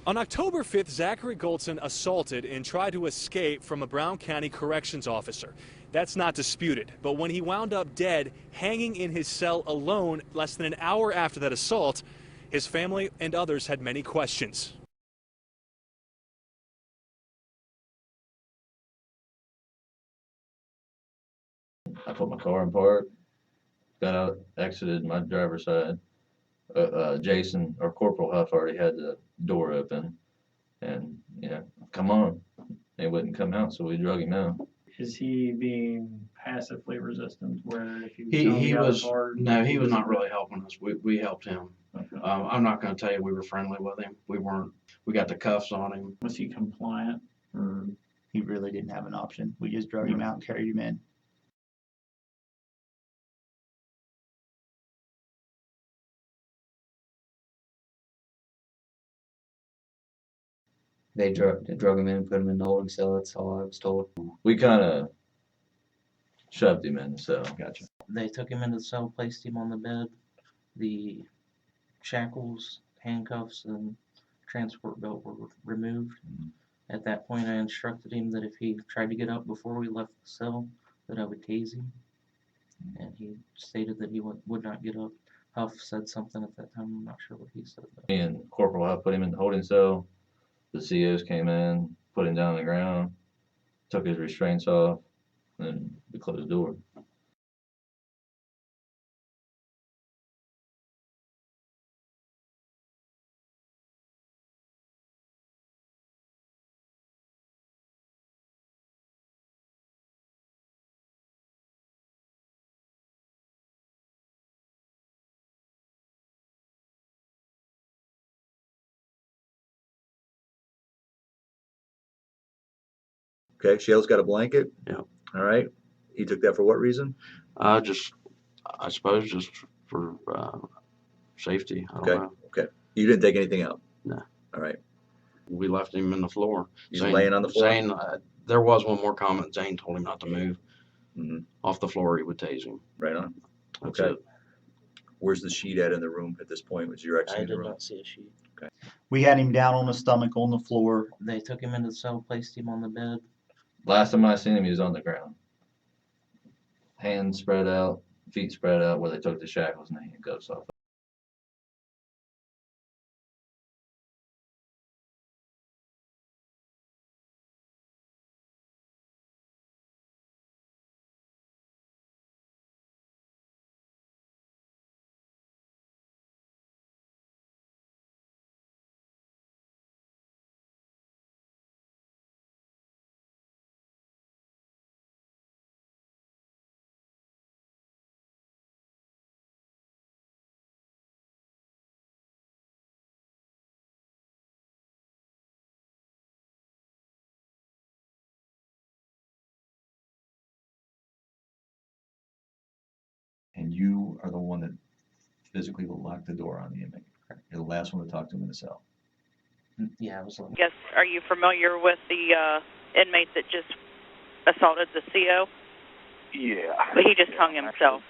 On October 5th, Zachary Goldson assaulted and tried to escape from a Brown County corrections officer. That's not disputed, but when he wound up dead, hanging in his cell alone less than an hour after that assault, his family and others had many questions. I put my car in park, got out, exited my driver's side. Jason or Corporal Huff already had the door open, and come on. They wouldn't come out, so we drug him out. Is he being passively resistant where if you He was hard, no, he was not really helping us. We helped him. Okay. I'm not going to tell you we were friendly with him. We weren't. We got the cuffs on him. Was he compliant or He really didn't have an option. We just drug him out and carried him in. They drug him in and put him in the holding cell. That's all I was told. We kind of shoved him in the cell. Gotcha. They took him into the cell, placed him on the bed. The shackles, handcuffs, and transport belt were removed. At that point, I instructed him that if he tried to get up before we left the cell, that I would tase him. And he stated that he would not get up. Huff said something at that time. I'm not sure what he said, though. Me and Corporal Huff put him in the holding cell. The COs came in, put him down on the ground, took his restraints off, and we closed the door. Okay, Shale's got a blanket. Yeah. All right. He took that for what reason? I suppose just for safety. I don't know. Okay. You didn't take anything out? No. All right. We left him in the floor. He's laying on the floor? Zane, there was one more comment. Zane told him not to move. Mhm. Off the floor, he would tase him. Right on. That's Okay. it. Where's the sheet at in the room at this point? Was your I in the did room? not see a sheet. We had him down on his stomach on the floor. They took him into the cell, placed him on the bed. Last time I seen him, he was on the ground. Hands spread out, feet spread out where they took the shackles and the handcuffs off. And you are the one that physically locked the door on the inmate. You're the last one to talk to him in the cell. Yeah, I was like, Yes. Are you familiar with the inmate that just assaulted the CO? Yeah. But he just hung himself.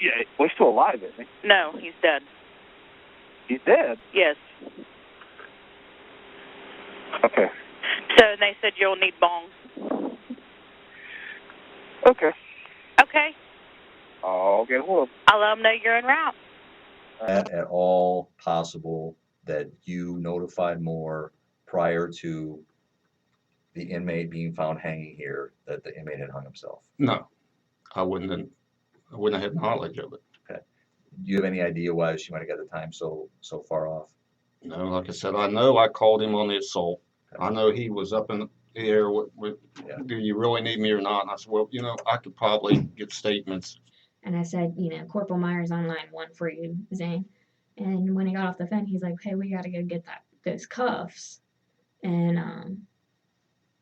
Yeah, well, he's still alive, isn't he? No, he's dead. He's dead? Yes. Okay. So they said you'll need bongs. Okay. Okay. I'll get hold of him. I'll let them know you're en route. At all possible that you notified more prior to the inmate being found hanging here that the inmate had hung himself? No, I wouldn't have had knowledge of it. Do you have any idea why she might have got the time so far off? No, like I said, I know I called him on the assault. I know he was up in the air. Yeah. Do you really need me or not? And I said, well, I could probably get statements. And I said, Corporal Myers on line 1 for you, Zane. And when he got off the phone, he's like, hey, we got to go get those cuffs. And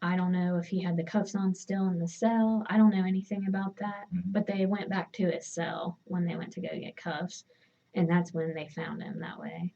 I don't know if he had the cuffs on still in the cell. I don't know anything about that. Mhm. But they went back to his cell when they went to go get cuffs. And that's when they found him that way.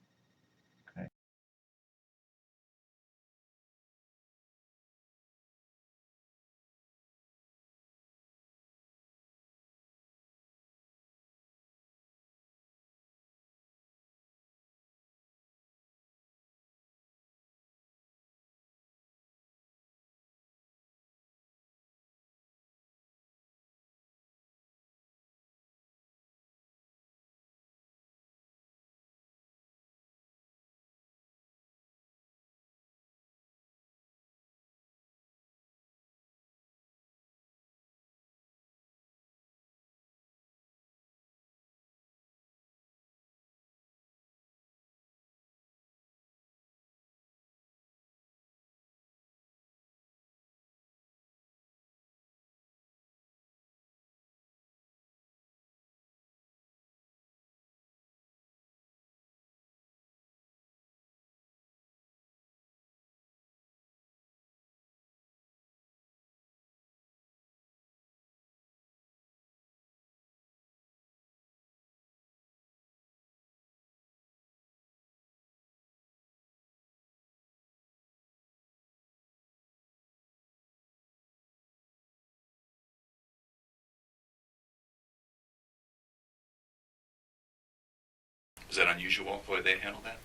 Is that unusual, the way they handle that?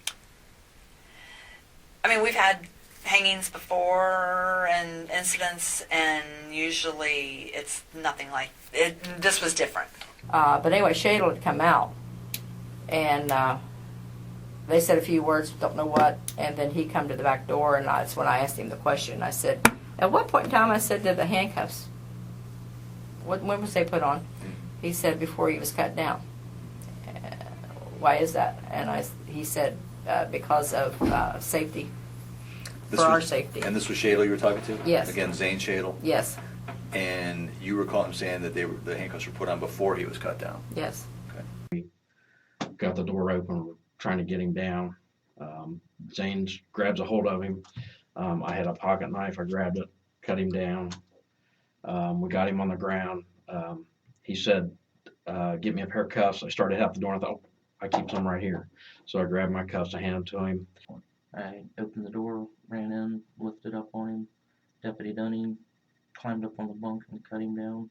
I mean, we've had hangings before and incidents, and usually it's nothing like it. This was different. But anyway, Shadle had come out, and they said a few words, don't know what, and then he come to the back door, and that's when I asked him the question. I said, at what point in time, I said, did the handcuffs, when was they put on? He said, before he was cut down. Why is that? And he said, because of safety, our safety. And this was Shadle you were talking to? Yes. Again, Zane Shadle? Yes. And you recall him saying that the handcuffs were put on before he was cut down? Yes. Okay. Got the door open, we're trying to get him down. Zane grabs a hold of him. I had a pocket knife, I grabbed it, cut him down. We got him on the ground. He said, get me a pair of cuffs. I started out the door and I thought, I keep some right here. So I grabbed my cuffs, I handed them to him. I opened the door, ran in, lifted up on him. Deputy Dunning climbed up on the bunk and cut him down.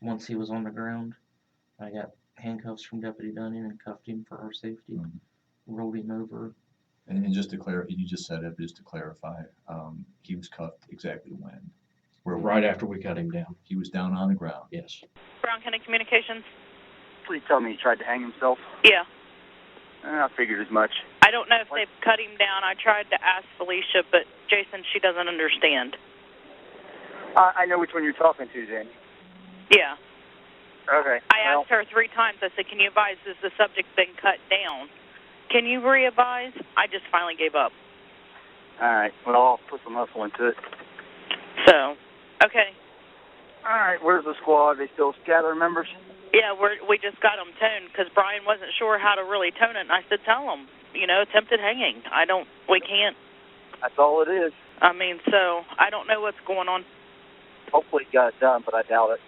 Once he was on the ground, I got handcuffs from Deputy Dunning and cuffed him for our safety. Rolled him over. And just to clarify, you just said it, but just to clarify, he was cuffed exactly when? Right after we cut him down. He was down on the ground? Yes. Brown County Communications? Please tell me he tried to hang himself. Yeah. I figured as much. I don't know if they've cut him down. I tried to ask Felicia, but Jason, she doesn't understand. I know which one you're talking to, then. Yeah. Okay. I asked her 3 times. I said, can you advise, has the subject been cut down? Can you re-advise? I just finally gave up. All right. Well, I'll put some hustle into it. So, okay. All right. Where's the squad? They still gathering members? Yeah, we just got them toned because Brian wasn't sure how to really tone it. And I said, tell him, attempted hanging. We can't. That's all it is. I mean, so I don't know what's going on. Hopefully he got it done, but I doubt it.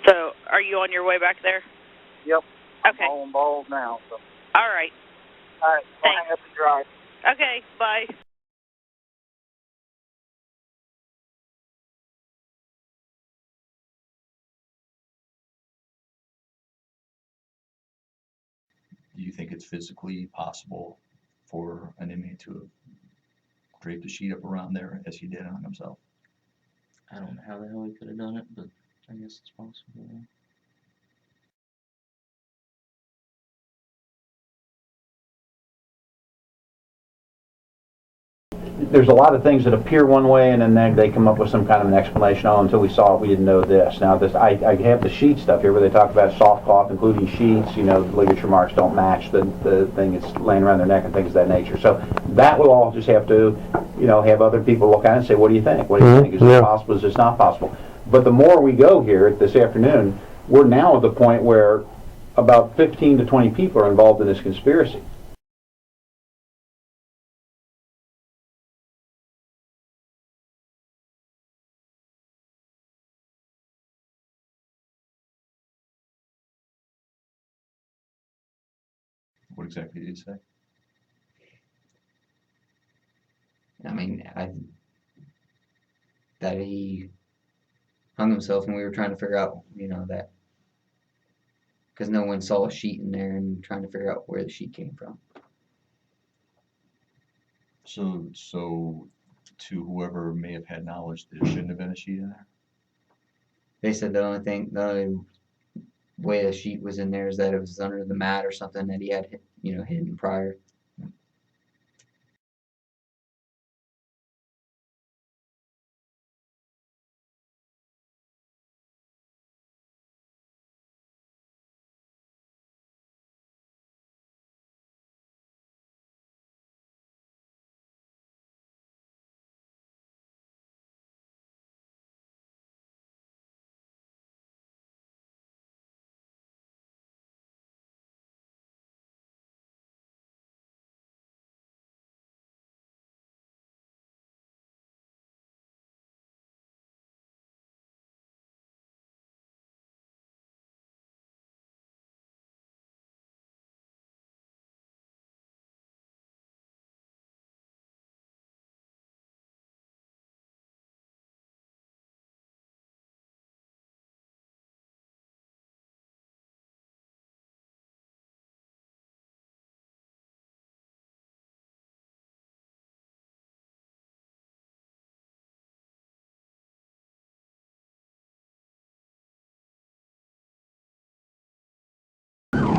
So, are you on your way back there? Yep. Okay. I'm hauling balls now. So. All right. All right. I'll Thanks. hang up and drive. Okay, bye. Do you think it's physically possible for an inmate to have draped a sheet up around there as he did on himself? I don't know how the hell he could have done it, but I guess it's possible. Yeah. There's a lot of things that appear one way and then they come up with some kind of an explanation. Oh, until we saw it, we didn't know this. Now, I have the sheet stuff here where they talk about soft cloth, including sheets. The ligature marks don't match the thing that's laying around their neck and things of that nature. So that will all just have to, have other people look at it and say, what do you think? What do you think? Is it possible? Is this not possible? But the more we go here this afternoon, we're now at the point where about 15 to 20 people are involved in this conspiracy. What exactly did he say? I mean, that he hung himself, and we were trying to figure out, that because no one saw a sheet in there, and trying to figure out where the sheet came from. So to whoever may have had knowledge, there shouldn't have been a sheet in there? They said the only way the sheet was in there is that it was under the mat or something that he had, hidden prior.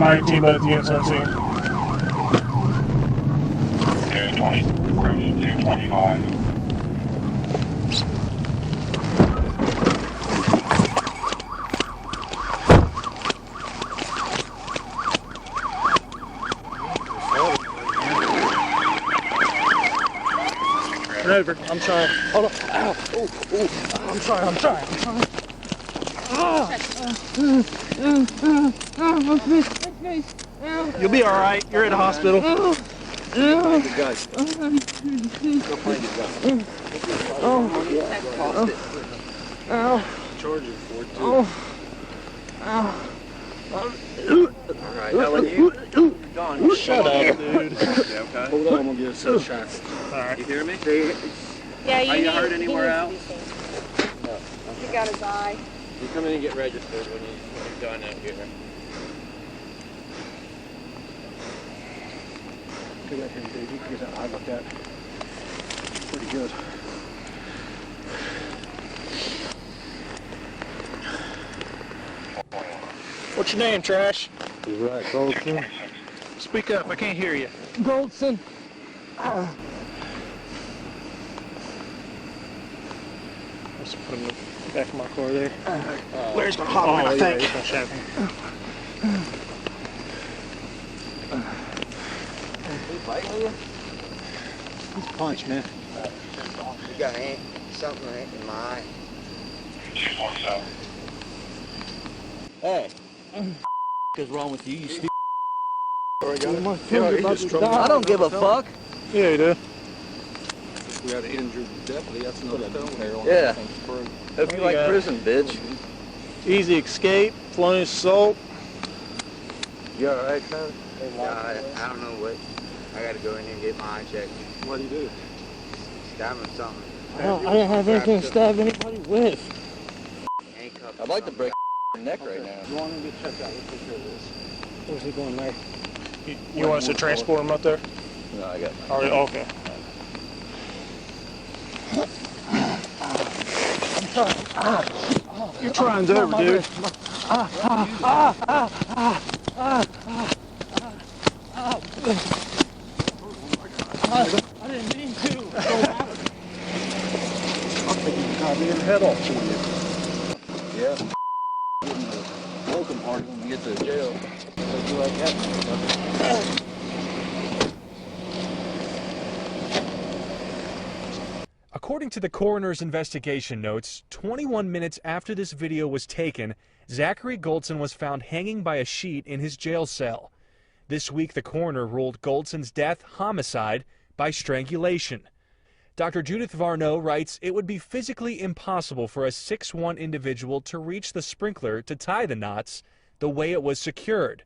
My team at the incident scene. 220, 225. Over. I'm trying. Hold on. Ow. Ooh, ooh. I'm trying. You'll be all right. You're at a hospital. Go find your gun. Charge you for it, too. All right, Ellen, you. Don, shut up, dude. Yeah, okay. Hold on, I'm gonna get a shot. All right. You hear me? Yeah, Are you hurt anywhere else? No. He got his eye. You come in and get registered when you're done out here. Look at him, dude. You can get that eye looked at. Pretty good. What's your name, Trash? He's right, Goldson. Speak up. I can't hear you. Goldson. Let's put him in the back of my car there. Larry's gonna hop on, I think. He's gonna shove him. He's punched, man. You got something in my eye. 247. Hey. What's wrong with you? You stupid. I don't give a fuck. Yeah, you do. We had an injured deputy. That's another stone there on Yeah. Hope you like prison, bitch. Easy escape, felonious assault. You alright, son? I don't know what. I gotta go in here and get my eye checked. What do you do? Stab him something. I don't have anything to stab anybody with. Handcuff. I'd like to break your neck right now. You want him to get checked out? Let's take care of this. Where's he going there? You want us to transport him up there? No, I got All right, okay. You're trying to over, dude. I didn't mean to. I'll take you copy your head off for you. Yeah. Getting the welcome party when we get to jail. So you like that? According to the coroner's investigation notes, 21 minutes after this video was taken, Zachary Goldson was found hanging by a sheet in his jail cell. This week, the coroner ruled Goldson's death homicide by strangulation. Dr. Judith Varno writes it would be physically impossible for a 6'1" individual to reach the sprinkler to tie the knots the way it was secured.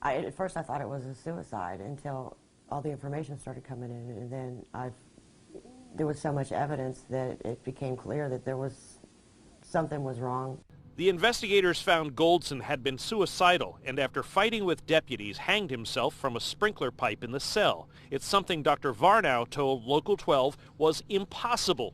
At first I thought it was a suicide until all the information started coming in, and then there was so much evidence that it became clear that something was wrong. The investigators found Goldson had been suicidal and after fighting with deputies hanged himself from a sprinkler pipe in the cell. It's something Dr. Varnow told Local 12 was impossible.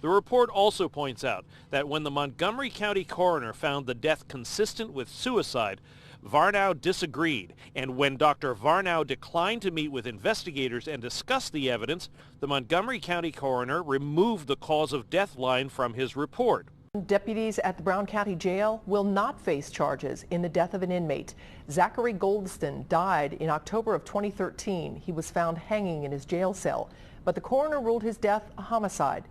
The report also points out that when the Montgomery County coroner found the death consistent with suicide, Varnow disagreed, and when Dr. Varnow declined to meet with investigators and discuss the evidence, the Montgomery County coroner removed the cause of death line from his report. Deputies at the Brown County Jail will not face charges in the death of an inmate. Zachary Goldson died in October of 2013. He was found hanging in his jail cell, but the coroner ruled his death a homicide.